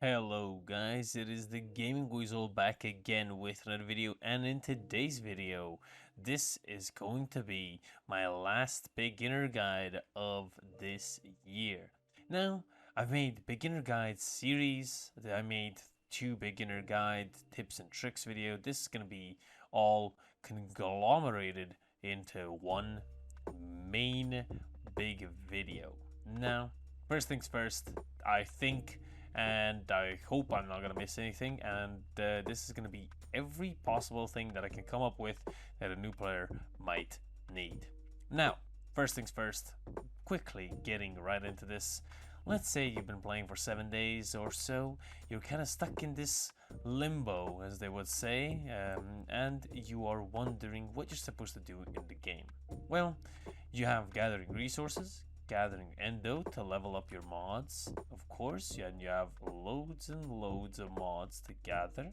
Hello guys, it is the Gaming Weasel back again with another video, and in today's video, this is going to be my last beginner guide of this year. Now, I've made beginner guide series, I made two beginner guide tips and tricks video. This is going to be all conglomerated into one main big video. Now, first things first, I think and I hope I'm not going to miss anything, and this is going to be every possible thing that I can come up with that a new player might need. Now, first things first, quickly getting right into this. Let's say you've been playing for 7 days or so, you're kind of stuck in this limbo, as they would say, and you are wondering what you're supposed to do in the game. Well, you have gathering resources, gathering endo to level up your mods, of course, and you have loads and loads of mods to gather.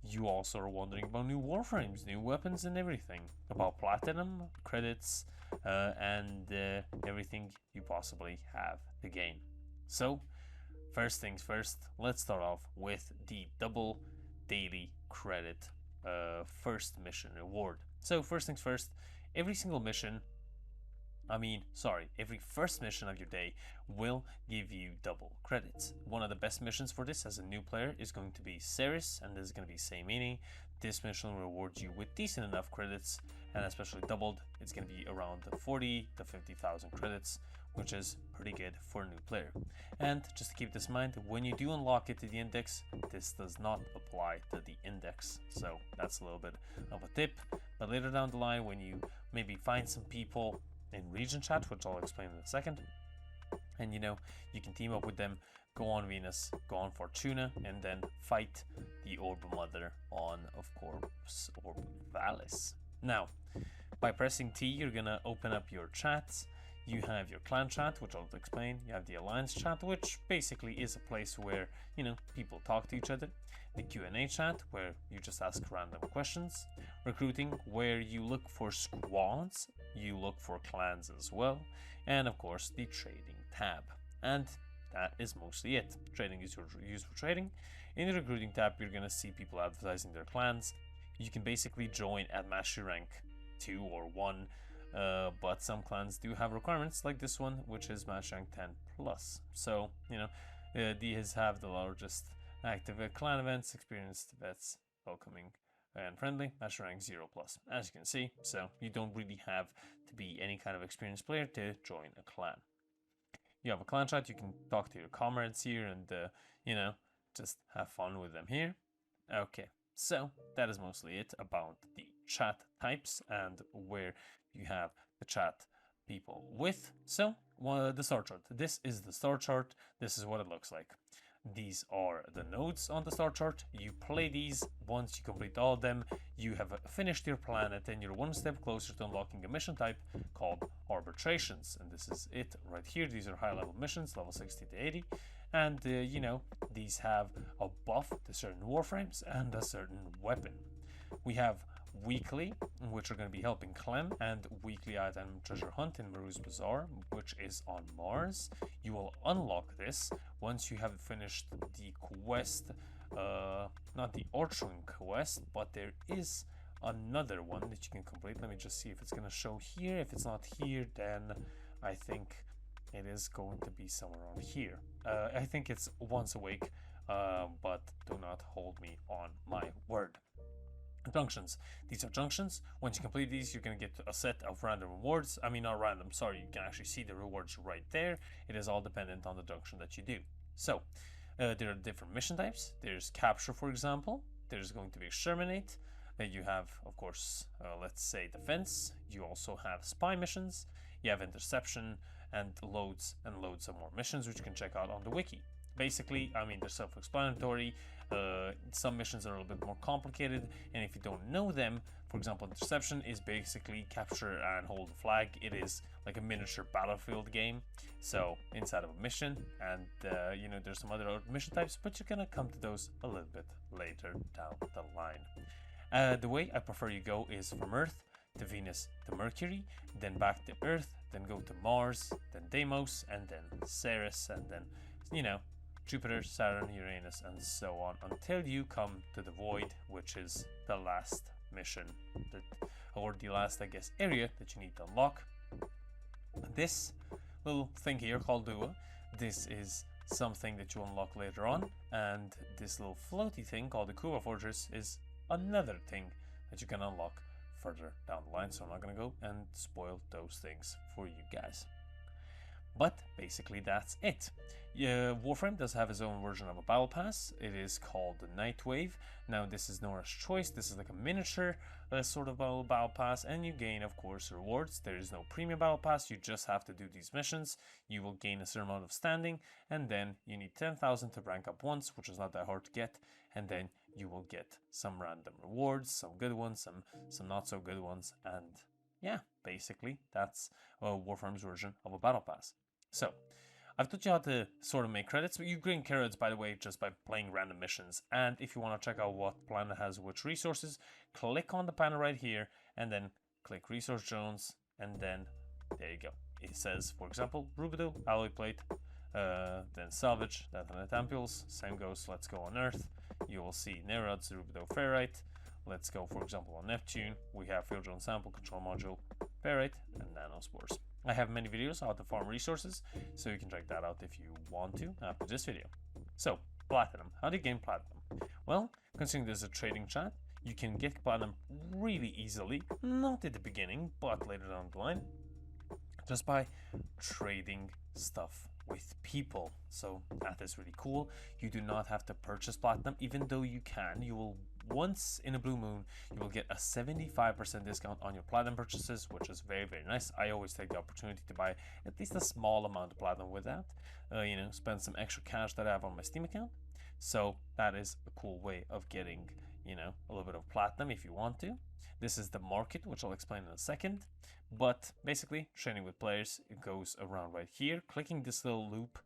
You also are wondering about new warframes, new weapons and everything, about platinum, credits, and everything you possibly have to gain. So, first things first, let's start off with the double daily credit first mission reward. So first things first, every single mission every first mission of your day will give you double credits. One of the best missions for this as a new player is going to be Ceres, and this is going to be same meaning. This mission will reward you with decent enough credits, and especially doubled, it's going to be around 40 to 50,000 credits, which is pretty good for a new player. And just to keep this in mind, when you do unlock it to the index, this does not apply to the index. So that's a little bit of a tip. But later down the line, when you maybe find some people in region chat, which I'll explain in a second, and you can team up with them, go on Venus, go on Fortuna, and then fight the Orb Mother on, of course, Orb Valis. Now, by pressing T, you're gonna open up your chats. You have your clan chat, which I'll explain. You have the alliance chat, which basically is a place where people talk to each other. The Q&A chat, where you just ask random questions. Recruiting, where you look for squads, you look for clans as well. And of course, the trading tab. And that is mostly it. Trading is used for trading. In the recruiting tab, you're gonna see people advertising their clans. You can basically join at mastery rank 2 or 1. But some clans do have requirements, like this one, which is match rank 10 plus. So, these have the largest active clan events, experienced vets, welcoming and friendly, match rank 0 plus, as you can see. So you don't really have to be any kind of experienced player to join a clan. You have a clan chat, you can talk to your comrades here and, just have fun with them here. Okay, so that is mostly it about the chat types and where you have the chat people with. So the star chart, this is the star chart. This is what it looks like. These are the nodes on the star chart. You play these. Once you complete all of them, you have finished your planet and you're one step closer to unlocking a mission type called arbitrations. And this is it right here. These are high level missions, level 60 to 80. And these have a buff to certain warframes and a certain weapon. We have weekly, which are going to be helping Clem, and weekly item treasure hunt in Maru's Bazaar, which is on Mars. You will unlock this once you have finished the quest, not the Orchard quest, but there is another one that you can complete. Let me just see if it's going to show here. If it's not here, then I think it is going to be somewhere around here. I think it's once a week, but do not hold me on my word. Junctions. These are junctions. Once you complete these, you're going to get a set of random rewards. I mean, not random, sorry, you can actually see the rewards right there. It is all dependent on the junction that you do. So, there are different mission types. There's capture, for example. There's going to be exterminate. You have, of course, let's say defense. You also have spy missions. You have interception and loads of more missions, which you can check out on the wiki. Basically, I mean, they're self-explanatory. Some missions are a little bit more complicated, and if you don't know them, for example, interception is basically capture and hold the flag. It is like a miniature battlefield game, so inside of a mission, and there's some other mission types, but you're gonna come to those a little bit later down the line. The way I prefer you go is from Earth to Venus to Mercury, then back to Earth, then go to Mars, then Deimos, and then Ceres, and then Jupiter, Saturn, Uranus, and so on until you come to the Void, which is the last mission or the last, I guess, area that you need to unlock. This little thing here called Dua, this is something that you unlock later on, and this little floaty thing called the Kuva Fortress is another thing that you can unlock further down the line, so I'm not going to go and spoil those things for you guys. But basically that's it. Warframe does have his own version of a battle pass. It is called the Nightwave. Now this is Nora's Choice. This is like a miniature sort of battle pass, and you gain, of course, rewards. There is no premium battle pass. You just have to do these missions. You will gain a certain amount of standing, and then you need 10,000 to rank up once, which is not that hard to get, and then you will get some random rewards, some good ones, some not so good ones, and yeah, basically that's Warframe's version of a battle pass. So I've taught you how to sort of make credits, but you gain credits, by the way, just by playing random missions. And if you want to check out what planet has which resources, click on the panel right here and then click Resource Zones, and then there you go. It says, for example, Rubido, Alloy Plate, then Salvage, Detonate Ampules. Same goes, let's go on Earth. You will see Nerods, Rubido, Ferrite. Let's go, for example, on Neptune. We have Field Drone Sample, Control Module, Ferrite, and Nanospores. I have many videos on how to farm resources, so you can check that out if you want to after this video. So, Platinum. How do you gain Platinum? Well, considering there's a trading chat, you can get Platinum really easily, not at the beginning, but later down the line, just by trading stuff with people. So that is really cool. You do not have to purchase Platinum, even though you can. You will, once in a blue moon, you will get a 75% discount on your Platinum purchases, which is very, very nice. I always take the opportunity to buy at least a small amount of Platinum with that. You know, spend some extra cash that I have on my Steam account. So that is a cool way of getting, you know, a little bit of Platinum if you want to. This is the market, which I'll explain in a second. But basically, training with players, it goes around right here. Clicking this little loop,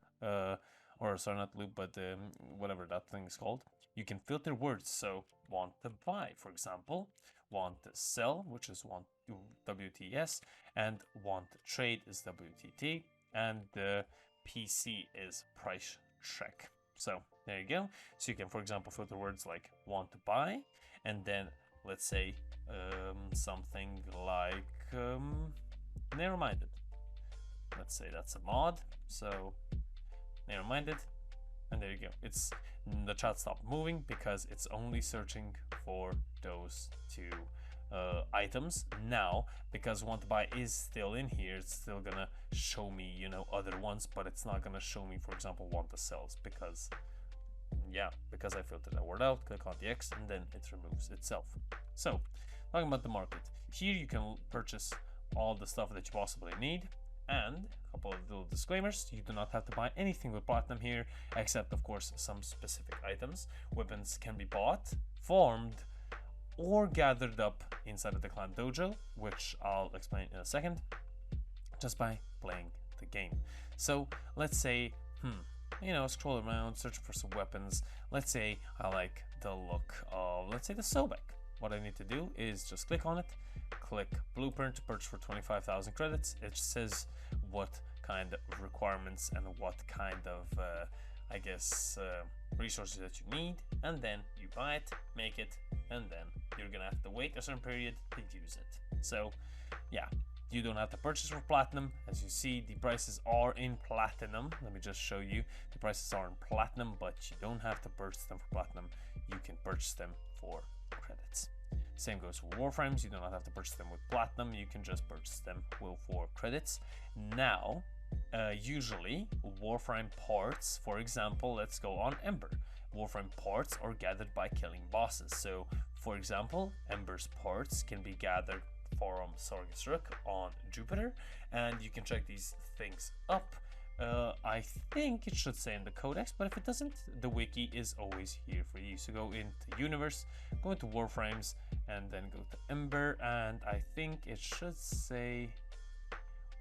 or sorry, not loop, but whatever that thing is called. You can filter words. So want to buy, for example, want to sell, which is want to WTS, and want to trade is WTT, and the PC is price check. So there you go. So you can, for example, filter words like want to buy, and then let's say something like narrow-minded. Let's say that's a mod. So narrow-minded, and there you go. It's the chat stopped moving because it's only searching for those two items. Now, because want to buy is still in here, it's still gonna show me, you know, other ones, but it's not gonna show me, for example, want to sells, because yeah, because I filtered that word out. Click on the X and then it removes itself. So talking about the market, here you can purchase all the stuff that you possibly need. And a couple of little disclaimers: you do not have to buy anything with Platinum here, except of course some specific items. Weapons can be bought, farmed, or gathered up inside of the clan dojo, which I'll explain in a second, just by playing the game. So let's say, you know, scroll around, search for some weapons. Let's say I like the look of, let's say, the Sobek. What I need to do is just click on it, click Blueprint to purchase for 25,000 credits. It says what kind of requirements and what kind of, I guess, resources that you need, and then you buy it, make it, and then you're gonna have to wait a certain period to use it. So yeah, you don't have to purchase for Platinum. As you see, the prices are in Platinum. Let me just show you. The prices are in Platinum, but you don't have to purchase them for Platinum. You can purchase them for credits. Same goes for Warframes. You do not have to purchase them with Platinum. You can just purchase them for credits. Now, usually Warframe parts, for example, let's go on Ember. Warframe parts are gathered by killing bosses. So, for example, Ember's parts can be gathered from Sargus Rook on Jupiter, and you can check these things up. I think it should say in the codex, but if it doesn't, the wiki is always here for you. So go into Universe, go into Warframes, and then go to Ember, and I think it should say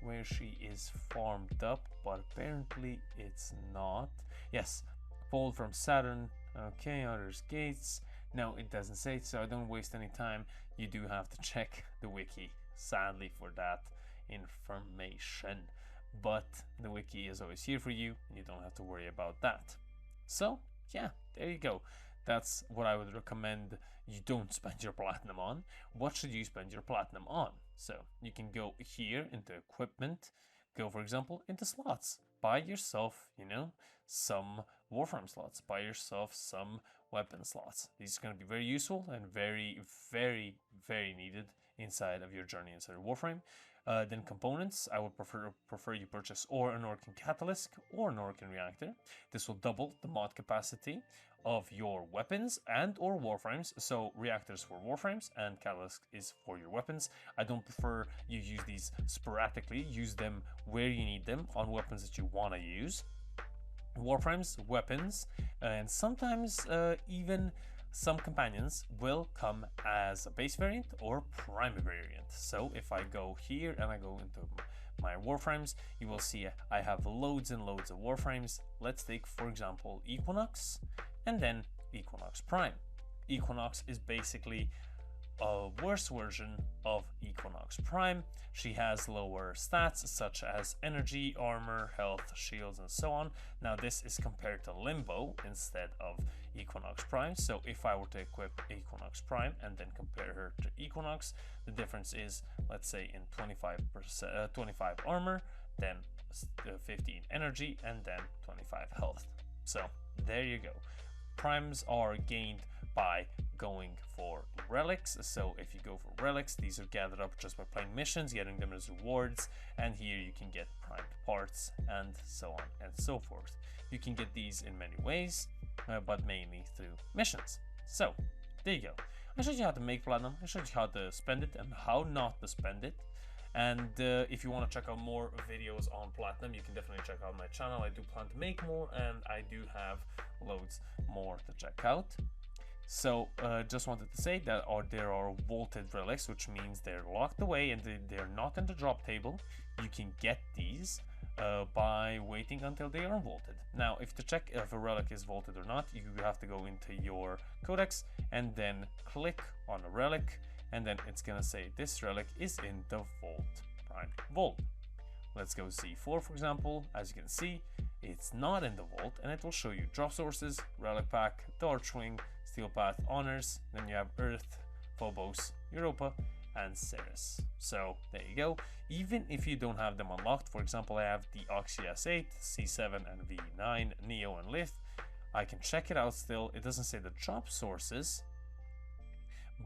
where she is farmed up, but apparently it's not. Yes, pulled from Saturn. Okay, others gates. No, it doesn't say, so I don't waste any time. You do have to check the wiki, sadly, for that information. But the wiki is always here for you, and you don't have to worry about that. So yeah, there you go. That's what I would recommend you don't spend your platinum on. What should you spend your platinum on? So you can go here into equipment, go for example into slots. Buy yourself, some Warframe slots. Buy yourself some weapon slots. These are going to be very useful and very, very, very needed inside of your journey inside of Warframe. Then components, I would prefer you purchase or an Orkan Catalyst or an Orkan Reactor. This will double the mod capacity of your weapons and or Warframes. So reactors for Warframes and Catalyst is for your weapons. I don't prefer you use these sporadically. Use them where you need them on weapons that you want to use. Warframes, weapons, and sometimes even some companions will come as a base variant or prime variant. So if I go here and I go into my Warframes, you will see I have loads and loads of Warframes. Let's take, for example, Equinox and then Equinox Prime. Equinox is basically a worse version of Equinox Prime. She has lower stats such as energy, armor, health, shields, and so on. Now this is compared to Limbo instead of Equinox Prime. So if I were to equip Equinox Prime and then compare her to Equinox, the difference is, let's say, in 25 armor, then 15 energy, and then 25 health. So there you go. Primes are gained by going for relics. So if you go for relics, these are gathered up just by playing missions, getting them as rewards, and here you can get primed parts and so on and so forth. You can get these in many ways, but mainly through missions. So there you go. I showed you how to make platinum, I showed you how to spend it and how not to spend it. And if you want to check out more videos on platinum, you can definitely check out my channel. I do plan to make more, and I do have loads more to check out. So just wanted to say that there are vaulted relics, which means they're locked away and they're not in the drop table. You can get these by waiting until they are vaulted. Now, if to check if a relic is vaulted or not, you have to go into your codex and then click on a relic, and then it's gonna say this relic is in the prime vault. Let's go C4, for example. As you can see, it's not in the vault, and it will show you drop sources, relic pack, Torchwing, Steel Path, Honors, then you have Earth, Phobos, Europa, and Ceres. So there you go. Even if you don't have them unlocked, for example, I have the Oxy S8, C7 and V9, Neo and Lith, I can check it out still. It doesn't say the drop sources,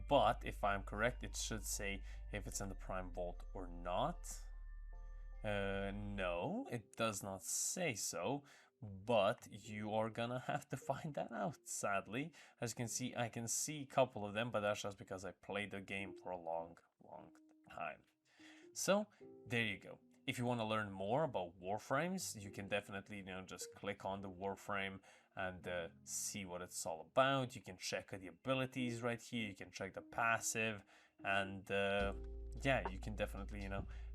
but if I'm correct, it should say if it's in the Prime Vault or not. No, it does not say so, but you are gonna have to find that out, sadly. As you can see, I can see a couple of them, but that's just because I played the game for a long time. So there you go. If you want to learn more about Warframes, you can definitely just click on the Warframe and see what it's all about. You can check the abilities right here. You can check the passive, and yeah, you can definitely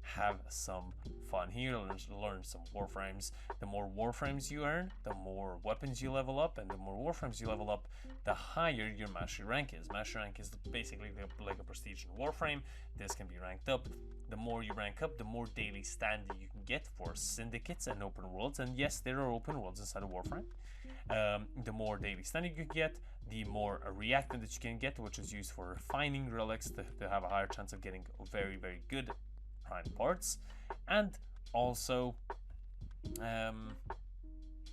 have some fun here, learn some Warframes. The more Warframes you earn, the more weapons you level up, and the more Warframes you level up, the higher your mastery rank is. Mastery rank is basically like a prestige in Warframe. This can be ranked up. The more you rank up, the more daily standing you can get for syndicates and open worlds. And yes, there are open worlds inside of Warframe. The more daily standing you get, the more reactant that you can get, which is used for refining relics to have a higher chance of getting very, very good prime parts. And also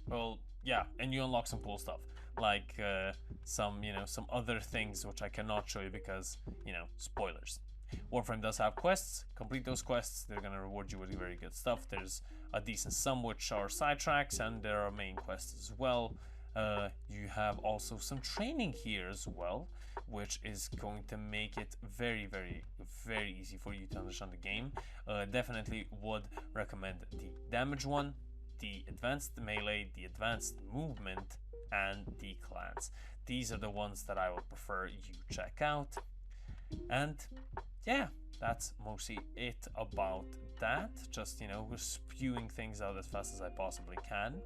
well, yeah, and you unlock some cool stuff like some other things which I cannot show you because spoilers. Warframe does have quests. Complete those quests, they're gonna reward you with very good stuff. There's a decent sum which are sidetracks, and there are main quests as well. You have also some training here as well, which is going to make it very, very, very easy for you to understand the game. Definitely would recommend the damage one, the advanced melee, the advanced movement, and the clans. These are the ones that I would prefer you check out. And yeah, that's mostly it about that. Just spewing things out as fast as I possibly can.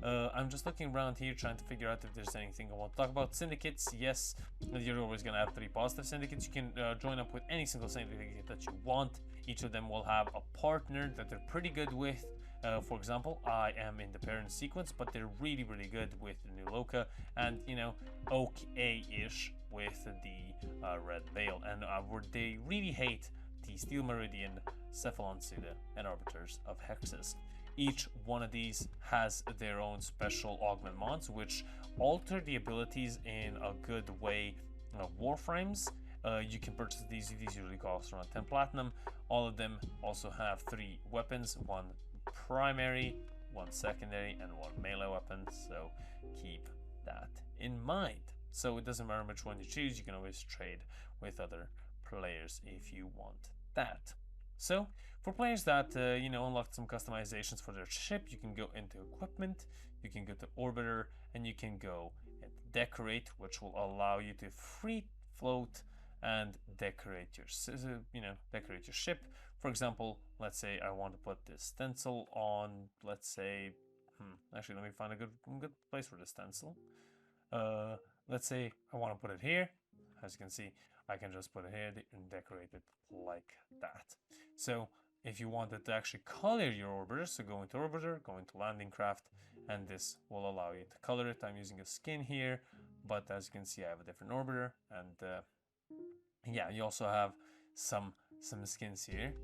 I'm just looking around here trying to figure out if there's anything I want to talk about. Syndicates, yes, you're always gonna have 3 positive syndicates. You can join up with any single syndicate that you want. Each of them will have a partner that they're pretty good with. For example, I am in the parent sequence, but they're really, really good with the new Loka, and you know, okay-ish with the Red Veil, and they really hate the Steel Meridian, Cephalon Suda, and Arbiters of Hexes. Each one of these has their own special augment mods, which alter the abilities in a good way. Warframes, you can purchase these usually cost around 10 platinum. All of them also have 3 weapons, 1 primary, 1 secondary, and 1 melee weapon, so keep that in mind. So it doesn't matter which one you choose, you can always trade with other players if you want that. So for players that unlock some customizations for their ship, you can go into equipment, you can go to orbiter, and you can go and decorate, which will allow you to free float and decorate your ship. For example, let's say I want to put this stencil on, let's say, actually let me find a good place for the stencil. Let's say I want to put it here. As you can see, I can just put it here and decorate it like that. So if you wanted to actually color your orbiter, so go into orbiter, go into landing craft, and this will allow you to color it. I'm using a skin here, but as you can see, I have a different orbiter, and yeah, you also have some skins here.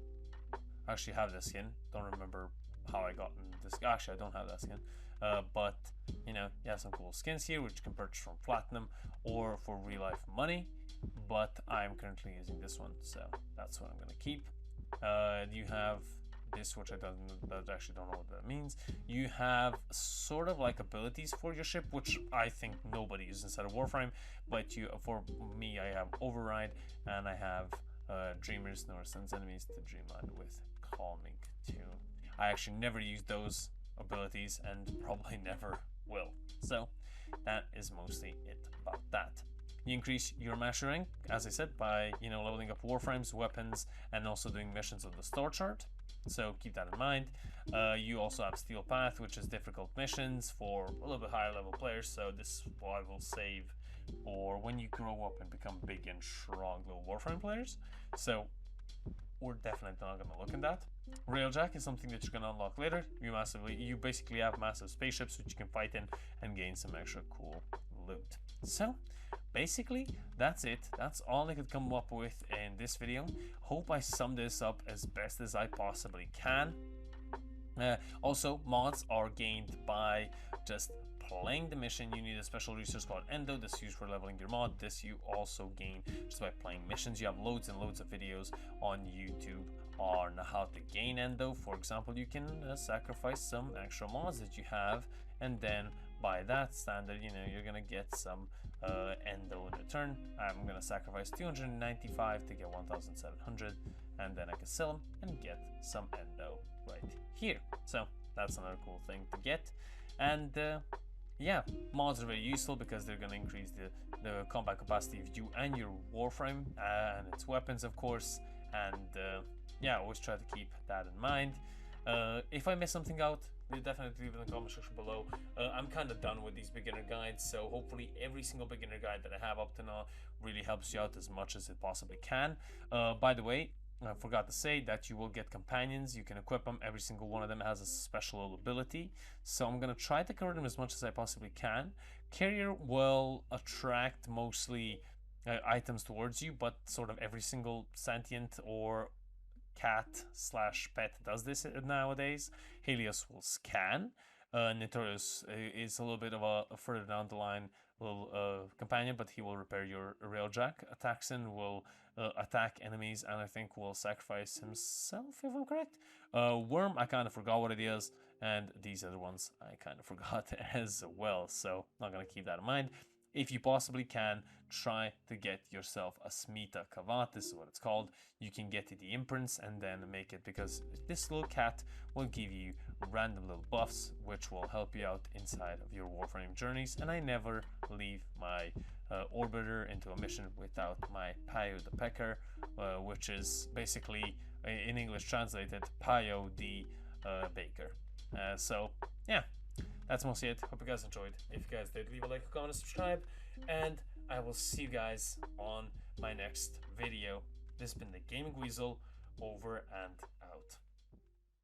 I actually have this skin. Don't remember how I got this. Actually, I don't have that skin. But you know, you have some cool skins here, which you can purchase from platinum or for real life money. But I'm currently using this one, so that's what I'm gonna keep. You have this, which I actually don't know what that means. You have sort of like abilities for your ship, which I think nobody uses inside of Warframe, but for me, I have Override, and I have Dreamers nor sends enemies to Dreamland with Calming Tune. I actually never use those abilities and probably never will. So that is mostly it about that. You increase your mastery rank, as I said, by leveling up Warframes, weapons, and also doing missions on the store chart. So keep that in mind. You also have Steel Path, which is difficult missions for a little bit higher level players. So this I will save for when you grow up and become big and strong little Warframe players. So we're definitely not going to look at that. Railjack is something that you're going to unlock later. You basically have massive spaceships which you can fight in and gain some extra cool loot. So basically that's it. That's all I could come up with in this video. Hope I summed this up as best as I possibly can. Also, mods are gained by just playing the mission. You need a special resource called endo. This is used for leveling your mod. This you also gain just by playing missions. You have loads and loads of videos on YouTube on how to gain endo. For example, you can sacrifice some extra mods that you have, and then by that standard, you're gonna get some endo in return. I'm gonna sacrifice 295 to get 1,700, and then I can sell them and get some endo right here. So that's another cool thing to get. And yeah, mods are very useful because they're going to increase the combat capacity of you and your Warframe and its weapons, of course. And yeah, always try to keep that in mind. If I miss something out, definitely leave it in the comment section below. I'm kind of done with these beginner guides, so hopefully every single beginner guide that I have up to now really helps you out as much as it possibly can. By the way, I forgot to say that you will get companions. You can equip them. Every single one of them has a special ability. So I'm going to try to cover them as much as I possibly can. Carrier will attract mostly items towards you, but sort of every single sentient or cat/pet does this nowadays. Helios will scan. Notorious is a little bit of a further down the line little companion, but he will repair your railjack. Ataxin will attack enemies, and I think will sacrifice himself, if I'm correct. Worm, I kind of forgot what it is, and these other ones I kind of forgot as well, so not gonna keep that in mind. If you possibly can, try to get yourself a Smita Kavat. This is what it's called. You can get the imprints and then make it, because this little cat will give you random little buffs which will help you out inside of your Warframe journeys. And I never leave my orbiter into a mission without my Payo the Pecker, which is basically in English translated Payo the Baker. So yeah, that's mostly it. Hope you guys enjoyed. If you guys did, leave a like, a comment, subscribe, and I will see you guys on my next video. This has been the Gaming Weasel, over and